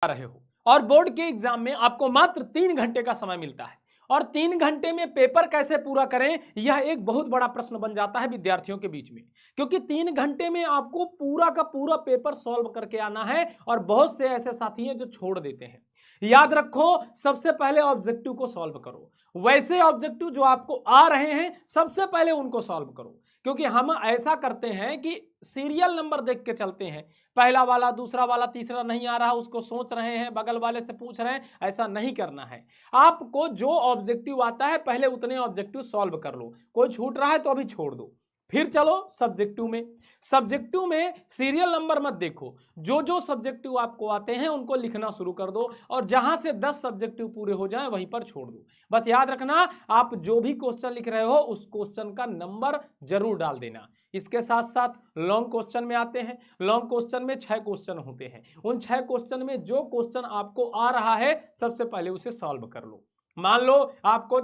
रहे हो और बोर्ड के एग्जाम में आपको मात्र 3 घंटे का समय मिलता है और 3 घंटे में पेपर कैसे पूरा करें, यह एक बहुत बड़ा प्रश्न बन जाता है विद्यार्थियों के बीच में, क्योंकि 3 घंटे में आपको पूरा का पूरा पेपर सॉल्व करके आना है और बहुत से ऐसे साथी हैं जो छोड़ देते हैं। याद रखो, सबसे पहले ऑब्जेक्टिव को सॉल्व करो, वैसे ऑब्जेक्टिव जो आपको आ रहे हैं सबसे पहले उनको सॉल्व करो, क्योंकि हम ऐसा करते हैं कि सीरियल नंबर देख के चलते हैं, पहला वाला, दूसरा वाला, तीसरा नहीं आ रहा उसको सोच रहे हैं, बगल वाले से पूछ रहे हैं, ऐसा नहीं करना है। आपको जो ऑब्जेक्टिव आता है पहले उतने ऑब्जेक्टिव सॉल्व कर लो, कोई छूट रहा है तो अभी छोड़ दो, फिर चलो सब्जेक्टिव में। सब्जेक्टिव में सीरियल नंबर मत देखो, जो जो सब्जेक्टिव आपको आते हैं उनको लिखना शुरू कर दो और जहां से 10 सब्जेक्टिव पूरे हो जाएं वहीं पर छोड़ दो। बस याद रखना, आप जो भी क्वेश्चन लिख रहे हो उस क्वेश्चन का नंबर जरूर डाल देना। इसके साथ साथ लॉन्ग क्वेश्चन में आते हैं। लॉन्ग क्वेश्चन में 6 क्वेश्चन होते हैं, उन 6 क्वेश्चन में जो क्वेश्चन आपको आ रहा है सबसे पहले उसे सॉल्व कर लो। मान लो आपको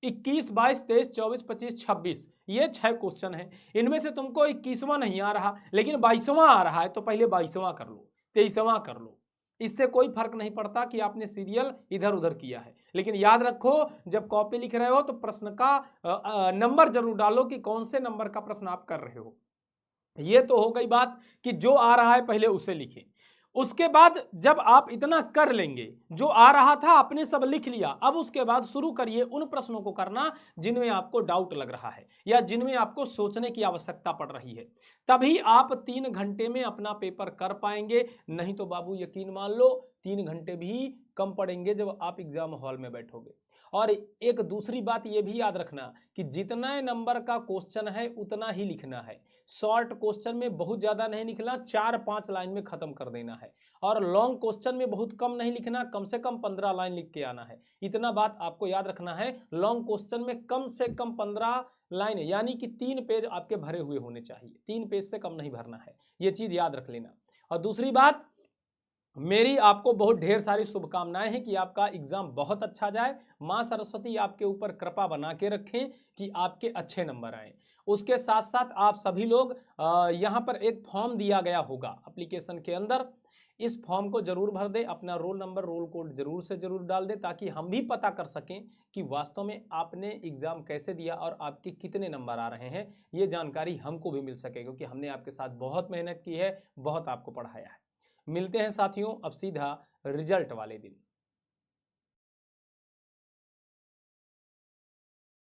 21, 22, 23, 24, 25, 26 ये 6 क्वेश्चन है, इनमें से तुमको 21वां नहीं आ रहा लेकिन 22वां आ रहा है तो पहले 22वां कर लो, 23वां कर लो। इससे कोई फर्क नहीं पड़ता कि आपने सीरियल इधर उधर किया है, लेकिन याद रखो जब कॉपी लिख रहे हो तो प्रश्न का नंबर जरूर डालो कि कौन से नंबर का प्रश्न आप कर रहे हो। ये तो हो गई बात कि जो आ रहा है पहले उसे लिखें। उसके बाद जब आप इतना कर लेंगे, जो आ रहा था आपने सब लिख लिया, अब उसके बाद शुरू करिए उन प्रश्नों को करना जिनमें आपको डाउट लग रहा है या जिनमें आपको सोचने की आवश्यकता पड़ रही है। तभी आप 3 घंटे में अपना पेपर कर पाएंगे, नहीं तो बाबू यकीन मान लो 3 घंटे भी कम पड़ेंगे जब आप एग्जाम हॉल में बैठोगे। और एक दूसरी बात यह भी याद रखना कि जितना नंबर का क्वेश्चन है उतना ही लिखना है। शॉर्ट क्वेश्चन में बहुत ज्यादा नहीं लिखना, 4-5 लाइन में खत्म कर देना है, और लॉन्ग क्वेश्चन में बहुत कम नहीं लिखना, कम से कम 15 लाइन लिख के आना है। इतना बात आपको याद रखना है, लॉन्ग क्वेश्चन में कम से कम 15 लाइन यानी कि 3 पेज आपके भरे हुए होने चाहिए, 3 पेज से कम नहीं भरना है, ये चीज याद रख लेना। और दूसरी बात, मेरी आपको बहुत ढेर सारी शुभकामनाएं हैं कि आपका एग्जाम बहुत अच्छा जाए। मां सरस्वती आपके ऊपर कृपा बना के रखें कि आपके अच्छे नंबर आए। उसके साथ साथ आप सभी लोग यहां पर एक फॉर्म दिया गया होगा एप्लीकेशन के अंदर, इस फॉर्म को जरूर भर दे, अपना रोल नंबर, रोल कोड जरूर से जरूर डाल दे, ताकि हम भी पता कर सकें कि वास्तव में आपने एग्जाम कैसे दिया और आपके कितने नंबर आ रहे हैं। ये जानकारी हमको भी मिल सके, क्योंकि हमने आपके साथ बहुत मेहनत की है, बहुत आपको पढ़ाया है। मिलते हैं साथियों अब सीधा रिजल्ट वाले दिन।